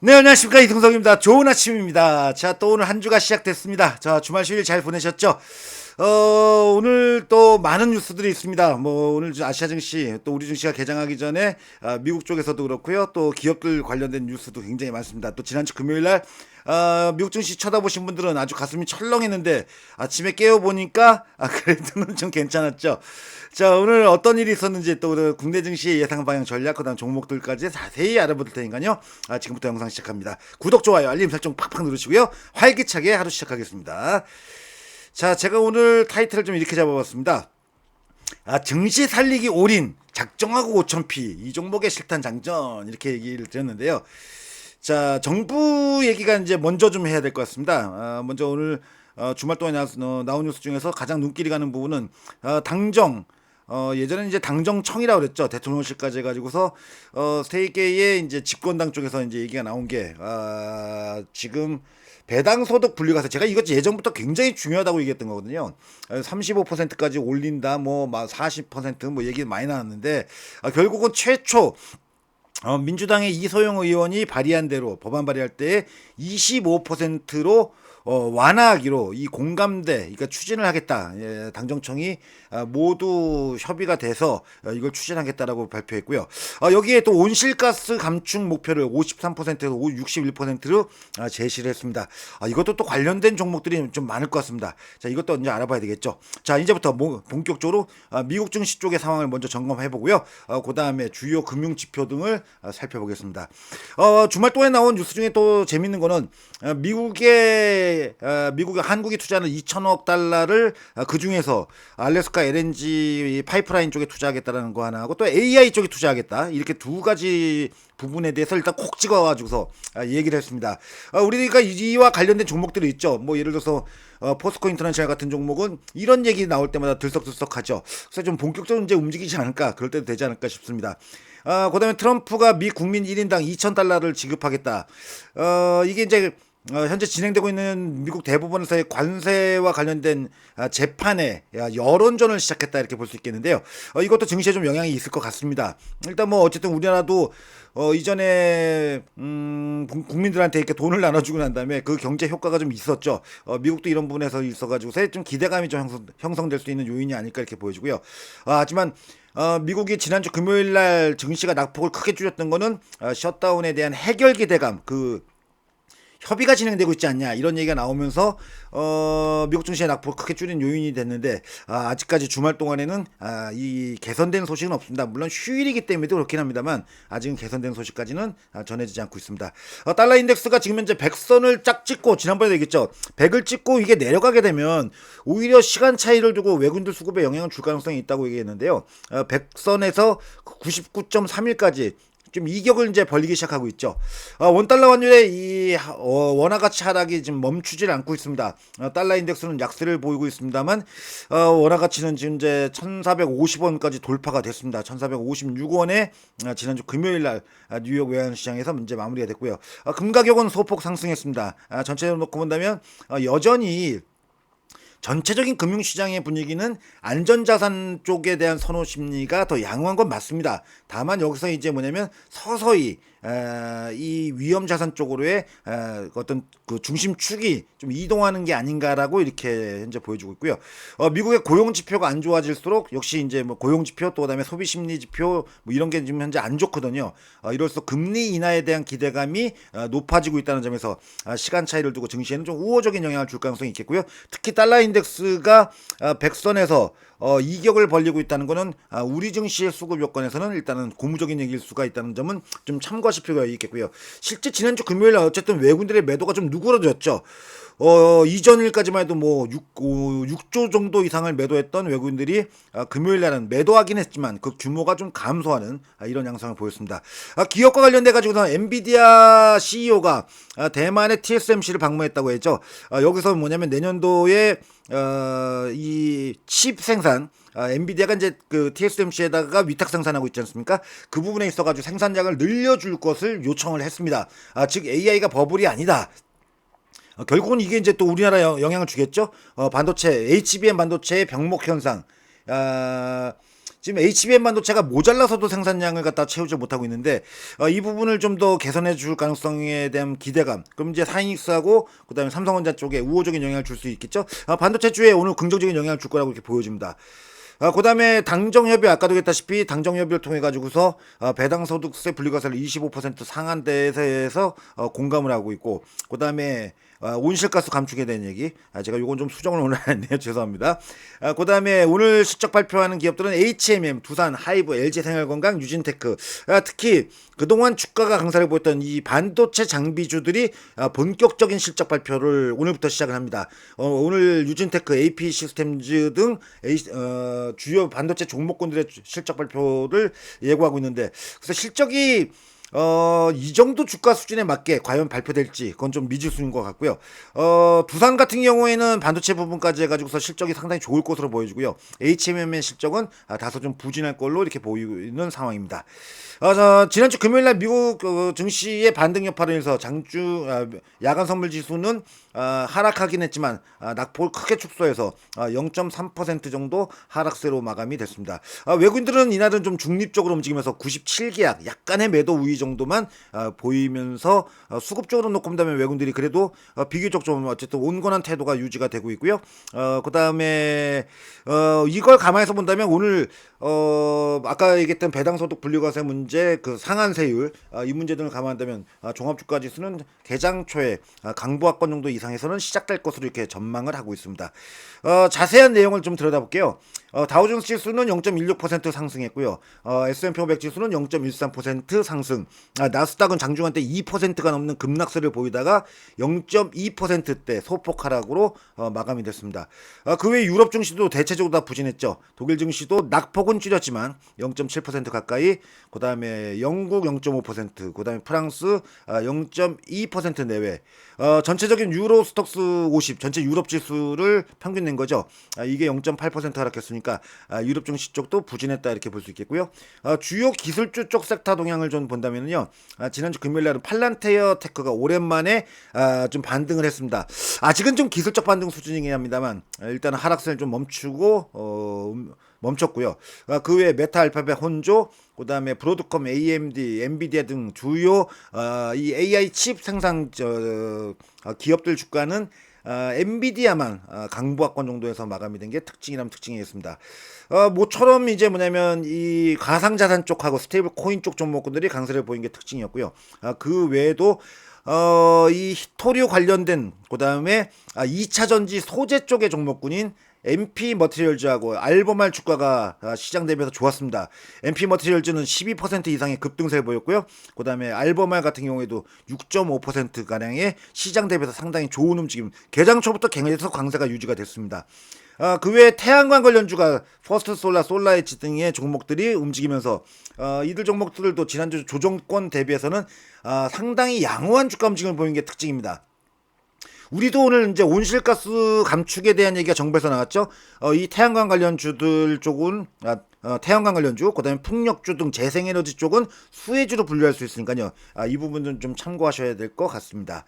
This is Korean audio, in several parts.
네, 안녕하십니까. 이승석입니다. 좋은 아침입니다. 자, 또 오늘 한 주가 시작됐습니다. 자, 주말 휴일 잘 보내셨죠? 오늘 또 많은 뉴스들이 있습니다. 뭐, 오늘 아시아 증시, 또 우리 증시가 개장하기 전에 미국 쪽에서도 그렇고요. 또 기업들 관련된 뉴스도 굉장히 많습니다. 또 지난주 금요일 날 미국 증시 쳐다보신 분들은 아주 가슴이 철렁했는데 아침에 깨어보니까 그래도는 좀 괜찮았죠. 자, 오늘 어떤 일이 있었는지 또 국내 증시의 예상 방향 전략 그다음 종목들까지 자세히 알아볼 테니까요. 지금부터 영상 시작합니다. 구독, 좋아요, 알림 설정 팍팍 누르시고요. 활기차게 하루 시작하겠습니다. 자, 제가 오늘 타이틀을 좀 이렇게 잡아봤습니다. 증시 살리기 올인 작정하고 5,000피 이 종목의 실탄 장전 이렇게 얘기를 드렸는데요. 자, 정부 얘기가 이제 먼저 좀 해야 될 것 같습니다. 먼저 오늘 주말 동안 나온 뉴스 중에서 가장 눈길이 가는 부분은 당정 예전에 이제 당정청이라고 그랬죠. 대통령실까지 해가지고서 세 개의 이제 집권당 쪽에서 이제 얘기가 나온 게 지금 배당 소득 분리가세 제가 이것 예전부터 굉장히 중요하다고 얘기했던 거거든요. 35%까지 올린다 뭐 40%뭐 얘기 많이 나왔는데 결국은 최초 민주당의 이소영 의원이 발의한 대로 법안 발의할 때 25%로 완화하기로 이 공감대, 그러니까 추진을 하겠다. 예, 당정청이 모두 협의가 돼서 이걸 추진하겠다라고 발표했고요. 여기에 또 온실가스 감축 목표를 53%에서 61%로 제시를 했습니다. 이것도 또 관련된 종목들이 좀 많을 것 같습니다. 자, 이것도 이제 알아봐야 되겠죠. 자, 이제부터 본격적으로 미국 증시 쪽의 상황을 먼저 점검해 보고요. 그 다음에 주요 금융 지표 등을 살펴보겠습니다. 주말 동안 나온 뉴스 중에 또 재밌는 거는 미국이 한국이 투자하는 2천억 달러를 그 중에서 알래스카 LNG 파이프라인 쪽에 투자하겠다라는 거 하나 하고 또 AI 쪽에 투자하겠다 이렇게 두 가지 부분에 대해서 일단 콕 찍어가지고서 얘기를 했습니다. 우리가 이와 관련된 종목들이 있죠. 뭐 예를 들어서 포스코 인터내셔널 같은 종목은 이런 얘기 나올 때마다 들썩들썩하죠. 그래서 좀 본격적으로 이제 움직이지 않을까 그럴 때도 되지 않을까 싶습니다. 그다음에 트럼프가 미 국민 1인당 2,000달러를 지급하겠다. 이게 이제 현재 진행되고 있는 미국 대부분에서의 관세와 관련된 재판에 여론전을 시작했다 이렇게 볼 수 있겠는데요. 이것도 증시에 좀 영향이 있을 것 같습니다. 일단 뭐 어쨌든 우리나라도 이전에 국민들한테 이렇게 돈을 나눠주고 난 다음에 그 경제 효과가 좀 있었죠. 미국도 이런 부분에서 있어가지고서 좀 기대감이 좀 형성될 수 있는 요인이 아닐까 이렇게 보여지고요. 하지만 미국이 지난주 금요일 날 증시가 낙폭을 크게 줄였던 거는 셧다운에 대한 해결 기대감 협의가 진행되고 있지 않냐 이런 얘기가 나오면서 미국 증시의 낙폭을 크게 줄인 요인이 됐는데 아직까지 주말 동안에는 이 개선된 소식은 없습니다. 물론 휴일이기 때문에도 그렇긴 합니다만 아직은 개선된 소식까지는 전해지지 않고 있습니다. 달러 인덱스가 지금 현재 100선을 짝 찍고 지난번에도 얘기했죠. 100을 찍고 이게 내려가게 되면 오히려 시간 차이를 두고 외국인들 수급에 영향을 줄 가능성이 있다고 얘기했는데요. 100선에서 99.31까지 좀 이격을 이제 벌리기 시작하고 있죠. 원달러 환율의 이 원화 가치 하락이 지금 멈추질 않고 있습니다. 달러 인덱스는 약세를 보이고 있습니다만 원화 가치는 지금 이제 1,450원까지 돌파가 됐습니다. 1,456원에 지난주 금요일 날 뉴욕 외환 시장에서 이제 마무리가 됐고요. 금 가격은 소폭 상승했습니다. 전체적으로 놓고 본다면 여전히 전체적인 금융시장의 분위기는 안전자산 쪽에 대한 선호 심리가 더 양호한 건 맞습니다. 다만 여기서 이제 뭐냐면 서서히 이 위험자산 쪽으로의 어떤 그 중심축이 좀 이동하는 게 아닌가라고 이렇게 현재 보여주고 있고요. 미국의 고용 지표가 안 좋아질수록 역시 이제 뭐 고용 지표 또 그다음에 소비 심리 지표 뭐 이런 게 지금 현재 안 좋거든요. 이럴수록 금리 인하에 대한 기대감이 높아지고 있다는 점에서 시간 차이를 두고 증시에는 좀 우호적인 영향을 줄 가능성이 있겠고요. 특히 달러 인덱스가 100선에서 이격을 벌리고 있다는 것은 우리 증시의 수급 요건에서는 일단은 고무적인 얘기일 수가 있다는 점은 좀 참고하실 필요가 있겠고요. 실제 지난주 금요일 날 어쨌든 외국인들의 매도가 좀 누그러졌죠. 이전일까지만 해도 뭐 6조 정도 이상을 매도했던 외국인들이 금요일 날은 매도하긴 했지만 그 규모가 좀 감소하는 이런 양상을 보였습니다. 기업과 관련돼 가지고서 엔비디아 CEO가 대만의 TSMC를 방문했다고 했죠. 여기서 뭐냐면 내년도에 이 칩 생산 엔비디아가 이제 그 TSMC에다가 위탁 생산하고 있지 않습니까? 그 부분에 있어가지고 생산량을 늘려줄 것을 요청을 했습니다. 즉 AI가 버블이 아니다. 결국은 이게 이제 또 우리나라에 영향을 주겠죠. 반도체 HBM 반도체의 병목 현상. 지금 HBM 반도체가 모자라서도 생산량을 갖다 채우지 못하고 있는데 이 부분을 좀 더 개선해 줄 가능성에 대한 기대감. 그럼 이제 하이닉스하고 그다음에 삼성전자 쪽에 우호적인 영향을 줄 수 있겠죠. 반도체주에 오늘 긍정적인 영향을 줄 거라고 이렇게 보여집니다. 그다음에 당정협의 아까도 했다시피 당정협의를 통해 가지고서 배당소득세 분리과세를 25% 상한대에서 공감을 하고 있고 그다음에 온실가스 감축에 대한 얘기. 제가 요건 좀 수정을 오늘 안 했네요. 죄송합니다. 그다음에 오늘 실적 발표하는 기업들은 HMM, 두산, 하이브, LG생활건강, 유진테크. 특히 그동안 주가가 강세를 보였던 이 반도체 장비주들이 본격적인 실적 발표를 오늘부터 시작을 합니다. 오늘 유진테크, AP 시스템즈 등 주요 반도체 종목군들의 실적 발표를 예고하고 있는데 그래서 실적이 이 정도 주가 수준에 맞게 과연 발표될지 그건 좀 미지수인 것 같고요. 두산 같은 경우에는 반도체 부분까지 해가지고서 실적이 상당히 좋을 것으로 보여지고요. HMM의 실적은 다소 좀 부진할 걸로 이렇게 보이는 상황입니다. 지난주 금요일날 미국 증시의 반등 여파를 해서 야간 선물 지수는 하락하긴 했지만 낙폭을 크게 축소해서 0.3% 정도 하락세로 마감이 됐습니다. 외국인들은 이날은 좀 중립적으로 움직이면서 97계약 약간의 매도 우위 정도만 보이면서 수급 쪽으로 놓고 본다면 외국인들이 그래도 비교적 좀 어쨌든 온건한 태도가 유지가 되고 있고요. 그 다음에 이걸 감안해서 본다면 오늘 아까 얘기했던 배당소득 분리과세 문제 그 상한세율 이 문제 등을 감안한다면 종합주가지수는 개장 초에 강보합권 정도 이상에서는 시작될 것으로 이렇게 전망을 하고 있습니다. 자세한 내용을 좀 들여다볼게요. 다우존스 지수는 0.16% 상승했고요. S&P 500 지수는 0.13% 상승. 나스닥은 장중한 때 2%가 넘는 급락세를 보이다가 0.2%대 소폭 하락으로 마감이 됐습니다. 그 외 유럽 증시도 대체적으로 다 부진했죠. 독일 증시도 낙폭은 줄였지만 0.7% 가까이, 그 다음에 영국 0.5%, 그 다음에 프랑스 0.2% 내외. 전체적인 유로 스톡스 50 전체 유럽 지수를 평균 낸 거죠. 이게 0.8% 하락했으니까 유럽 증시 쪽도 부진했다 이렇게 볼 수 있겠고요. 주요 기술주 쪽 섹터 동향을 좀 본다면요. 지난주 금요일 날은 팔란테어 테크가 오랜만에 좀 반등을 했습니다. 아직은 좀 기술적 반등 수준이긴 합니다만 일단 하락세를 좀 멈췄고요. 그 외에 메타, 알파벳, 혼조, 그 다음에 브로드컴, AMD, 엔비디아 등 주요 이 AI 칩 생산 기업들 주가는 엔비디아만 강보합권 정도에서 마감이 된 게 특징이라면 특징이겠습니다. 모처럼 이제 뭐냐면 이 가상자산 쪽하고 스테이블 코인 쪽 종목군들이 강세를 보인 게 특징이었고요. 그 외에도 이 히토류 관련된 그 다음에 2차 전지 소재 쪽의 종목군인 MP 머티리얼즈하고 알보말 주가가 시장 대비해서 좋았습니다. MP 머티리얼즈는 12% 이상의 급등세를 보였고요. 그 다음에 알보말 같은 경우에도 6.5% 가량의 시장 대비해서 상당히 좋은 움직임. 개장 초부터 계속 강세가 유지가 됐습니다. 그 외에 태양광 관련주가 퍼스트 솔라, 솔라에치 등의 종목들이 움직이면서 이들 종목들도 지난주 조정권 대비해서는 상당히 양호한 주가 움직임을 보이는 게 특징입니다. 우리도 오늘 이제 온실가스 감축에 대한 얘기가 정부에서 나왔죠. 이 태양광 관련주들 쪽은 태양광 관련주, 그다음에 풍력주 등 재생에너지 쪽은 수혜주로 분류할 수 있으니까요. 이 부분은 좀 참고하셔야 될 것 같습니다.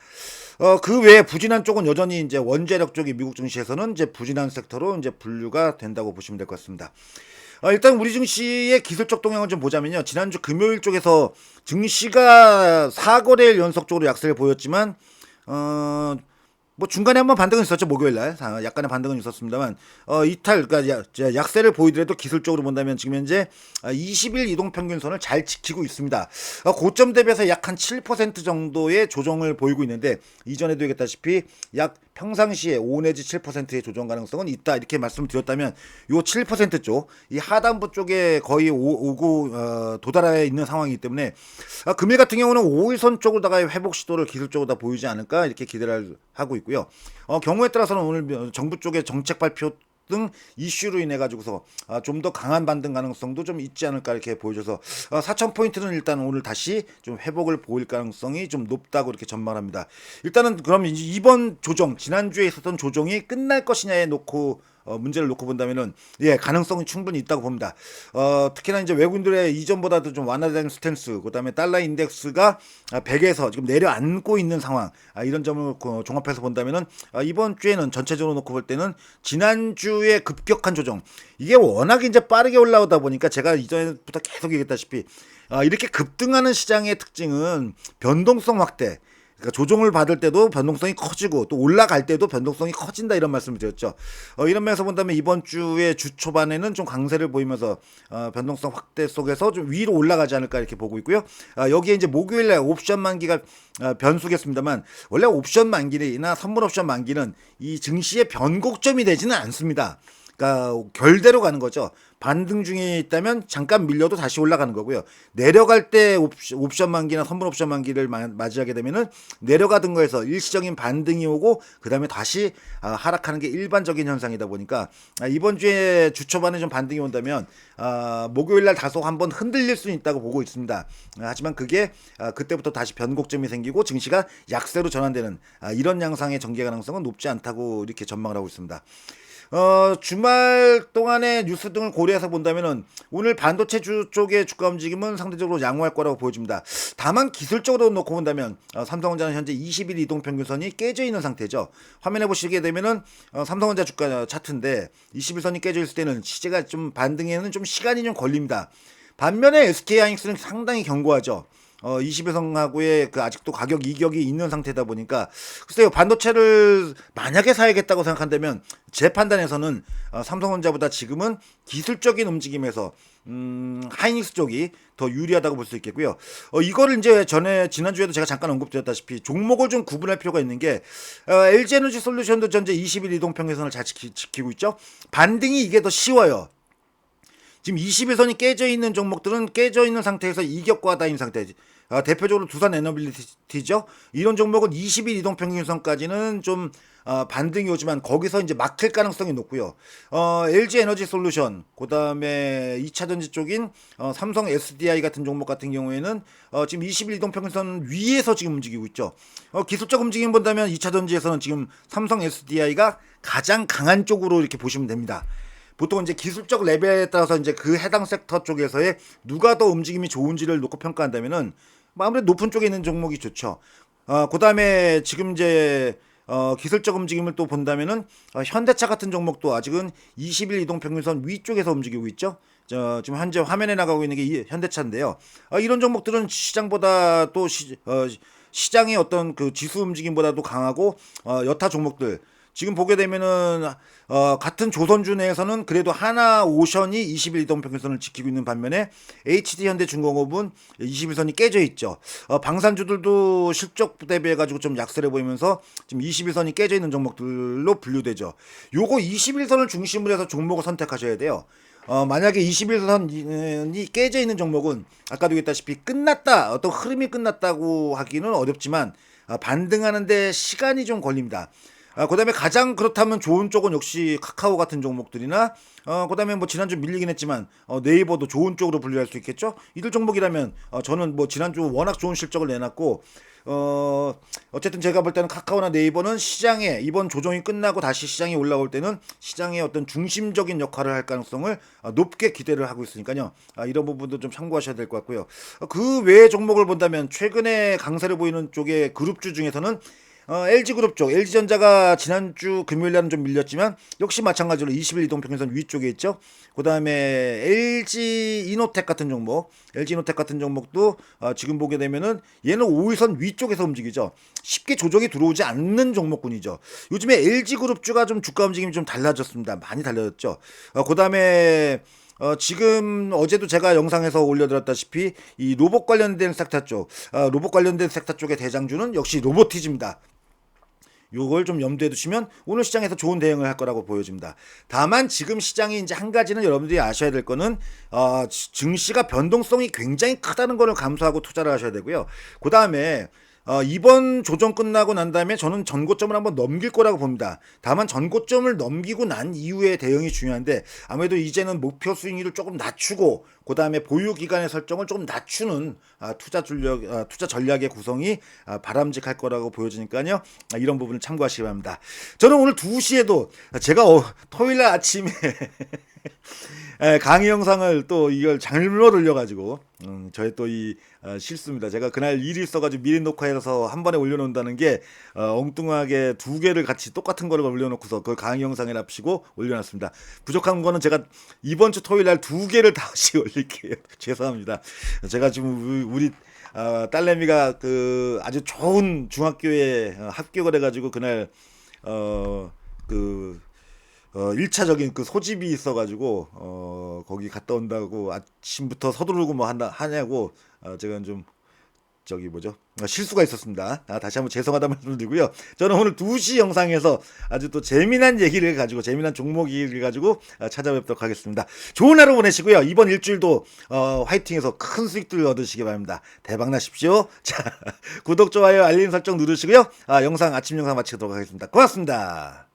그 외에 부진한 쪽은 여전히 이제 원자력 쪽이 미국 증시에서는 이제 부진한 섹터로 이제 분류가 된다고 보시면 될 것 같습니다. 일단 우리 증시의 기술적 동향을 좀 보자면요. 지난주 금요일 쪽에서 증시가 4거래일 연속적으로 약세를 보였지만 뭐 중간에 한번 반등은 있었죠. 목요일날 약간의 반등은 있었습니다만 이탈 그러니까 약세를 보이더라도 기술적으로 본다면 지금 현재 20일 이동평균선을 잘 지키고 있습니다. 고점 대비해서 약 한 7% 정도의 조정을 보이고 있는데 이전에도 얘기했다시피 약 평상시에 5 내지 7%의 조정 가능성은 있다 이렇게 말씀을 드렸다면 요 7% 쪽 이 하단부 쪽에 거의 오고 도달해 있는 상황이기 때문에 금일 같은 경우는 5일선 쪽으로다가 회복 시도를 기술적으로 다 보이지 않을까 이렇게 기대를 하고 있고요. 경우에 따라서는 오늘 정부 쪽의 정책 발표 등 이슈로 인해 가지고서 좀 더 강한 반등 가능성도 좀 있지 않을까 이렇게 보여줘서 4,000포인트는 일단 오늘 다시 좀 회복을 보일 가능성이 좀 높다고 이렇게 전망합니다. 일단은 그럼 이번 조정 지난주에 있었던 조정이 끝날 것이냐에 놓고 문제를 놓고 본다면은 예, 가능성이 충분히 있다고 봅니다. 특히나 이제 외국인들의 이전보다도 좀 완화된 스탠스, 그다음에 달러 인덱스가 100에서 지금 내려앉고 있는 상황, 이런 점을 종합해서 본다면은 이번 주에는 전체적으로 놓고 볼 때는 지난주에 급격한 조정, 이게 워낙 이제 빠르게 올라오다 보니까 제가 이전부터 계속 얘기했다시피 이렇게 급등하는 시장의 특징은 변동성 확대. 그러니까 조정을 받을 때도 변동성이 커지고 또 올라갈 때도 변동성이 커진다, 이런 말씀을 드렸죠. 이런 면에서 본다면 이번 주에 주 초반에는 좀 강세를 보이면서 변동성 확대 속에서 좀 위로 올라가지 않을까 이렇게 보고 있고요. 여기에 이제 목요일날 옵션 만기가 변수겠습니다만, 원래 옵션 만기나 선물 옵션 만기는 이 증시의 변곡점이 되지는 않습니다. 그러니까 결대로 가는 거죠. 반등 중에 있다면 잠깐 밀려도 다시 올라가는 거고요. 내려갈 때 옵션 만기나 선물 옵션 만기를 맞이하게 되면은 내려가던 거에서 일시적인 반등이 오고 그다음에 다시 하락하는 게 일반적인 현상이다 보니까 이번 주에 주 초반에 좀 반등이 온다면 목요일 날 다소 한번 흔들릴 수는 있다고 보고 있습니다. 하지만 그게 그때부터 다시 변곡점이 생기고 증시가 약세로 전환되는 이런 양상의 전개 가능성은 높지 않다고 이렇게 전망을 하고 있습니다. 주말 동안의 뉴스 등을 고려해서 본다면은 오늘 반도체 주 쪽의 주가 움직임은 상대적으로 양호할 거라고 보여집니다. 다만 기술적으로 놓고 본다면 삼성전자는 현재 20일 이동평균선이 깨져 있는 상태죠. 화면에 보시게 되면은 삼성전자 주가 차트인데 21선이 깨져 있을 때는 시세가 좀 반등에는 좀 시간이 좀 걸립니다. 반면에 SK하이닉스는 상당히 견고하죠. 21성하고의 그 아직도 가격 이격이 있는 상태다 보니까 글쎄요, 반도체를 만약에 사야겠다고 생각한다면 제 판단에서는 삼성전자보다 지금은 기술적인 움직임에서 하이닉스 쪽이 더 유리하다고 볼 수 있겠고요. 이거를 이제 지난주에도 제가 잠깐 언급드렸다시피 종목을 좀 구분할 필요가 있는 게 LG에너지 솔루션도 현재 20일 이동평균선을 잘 지키고 있죠. 반등이 이게 더 쉬워요. 지금 21선이 깨져 있는 종목들은 깨져 있는 상태에서 이격과 다인 상태. 대표적으로 두산 에너빌리티죠. 이런 종목은 20일 이동평균선까지는 좀 반등이 오지만 거기서 이제 막힐 가능성이 높고요. LG 에너지 솔루션, 그다음에 2차전지 쪽인 삼성 SDI 같은 종목 같은 경우에는 지금 20일 이동평균선 위에서 지금 움직이고 있죠. 기술적 움직임 본다면 2차전지에서는 지금 삼성 SDI가 가장 강한 쪽으로 이렇게 보시면 됩니다. 보통 이제 기술적 레벨에 따라서 이제 그 해당 섹터 쪽에서의 누가 더 움직임이 좋은지를 놓고 평가한다면은 아무래도 높은 쪽에 있는 종목이 좋죠. 그다음에 지금 이제 기술적 움직임을 또 본다면은 현대차 같은 종목도 아직은 20일 이동평균선 위쪽에서 움직이고 있죠. 지금 현재 화면에 나가고 있는 게 현대차인데요. 이런 종목들은 시장보다 또 시장의 어떤 그 지수 움직임보다도 강하고 여타 종목들 지금 보게 되면은 같은 조선주 내에서는 그래도 하나오션이 20일 이동평균선을 지키고 있는 반면에 HD현대중공업은 21선이 깨져 있죠. 방산주들도 실적 대비해 가지고 좀 약세를 보이면서 지금 21선이 깨져 있는 종목들로 분류되죠. 요거 21선을 중심으로 해서 종목을 선택하셔야 돼요. 만약에 21선이 깨져 있는 종목은 아까도 얘기했다시피 끝났다, 어떤 흐름이 끝났다고 하기는 어렵지만 반등하는데 시간이 좀 걸립니다. 그다음에 가장 그렇다면 좋은 쪽은 역시 카카오 같은 종목들이나 그다음에 뭐 지난주 밀리긴 했지만 네이버도 좋은 쪽으로 분류할 수 있겠죠. 이들 종목이라면 저는 뭐 지난주 워낙 좋은 실적을 내놨고 어쨌든 제가 볼 때는 카카오나 네이버는 시장에 이번 조정이 끝나고 다시 시장이 올라올 때는 시장의 어떤 중심적인 역할을 할 가능성을 높게 기대를 하고 있으니까요. 이런 부분도 좀 참고하셔야 될 것 같고요. 그 외의 종목을 본다면 최근에 강세를 보이는 쪽의 그룹주 중에서는 LG그룹 쪽, LG전자가 지난주 금요일날은 좀 밀렸지만 역시 마찬가지로 20일 이동평균선 위쪽에 있죠. 그 다음에 LG이노텍 같은 종목, LG이노텍 같은 종목도 지금 보게 되면은 얘는 5일선 위쪽에서 움직이죠. 쉽게 조정이 들어오지 않는 종목군이죠. 요즘에 LG그룹주가 좀 주가 움직임이 좀 달라졌습니다. 많이 달라졌죠. 그 다음에 지금 어제도 제가 영상에서 올려드렸다시피 이 로봇 관련된 섹터 쪽, 로봇 관련된 섹터 쪽의 대장주는 역시 로보티즈입니다. 요걸 좀 염두에 두시면 오늘 시장에서 좋은 대응을 할 거라고 보여집니다. 다만 지금 시장이 이제 한 가지는 여러분들이 아셔야 될 거는 증시가 변동성이 굉장히 크다는 거를 감수하고 투자를 하셔야 되고요. 그 다음에 이번 조정 끝나고 난 다음에 저는 전고점을 한번 넘길 거라고 봅니다. 다만 전고점을 넘기고 난 이후의 대응이 중요한데 아무래도 이제는 목표 수익률을 조금 낮추고 그 다음에 보유 기간의 설정을 조금 낮추는 투자 전략의 구성이 바람직할 거라고 보여지니까요. 이런 부분을 참고하시기 바랍니다. 저는 오늘 2시에도 제가 토요일 날 아침에 강의 영상을 또 이걸 잘못 올려가지고 저의 또 이 실수입니다. 제가 그날 일이 있어가지고 미리 녹화해서 한 번에 올려놓는다는 게 엉뚱하게 2개를 같이 똑같은 거를 올려놓고서 그 강의 영상에 납치고 올려놨습니다. 부족한 거는 제가 이번 주 토요일 날 2개를 다시 올릴게요. 죄송합니다. 제가 지금 우리 딸내미가 그 아주 좋은 중학교에 합격을 해가지고 그날 그 1차적인 그 소집이 있어가지고 거기 갔다 온다고 아침부터 서두르고 뭐 하냐고 제가 좀 저기 뭐죠 실수가 있었습니다. 다시 한번 죄송하다 말씀드리고요. 저는 오늘 2시 영상에서 아주 또 재미난 얘기를 가지고 재미난 종목 얘기를 가지고 찾아뵙도록 하겠습니다. 좋은 하루 보내시고요. 이번 일주일도 화이팅해서 큰 수익들 얻으시기 바랍니다. 대박 나십시오. 자, 구독, 좋아요, 알림 설정 누르시고요. 영상 아침 영상 마치도록 하겠습니다. 고맙습니다.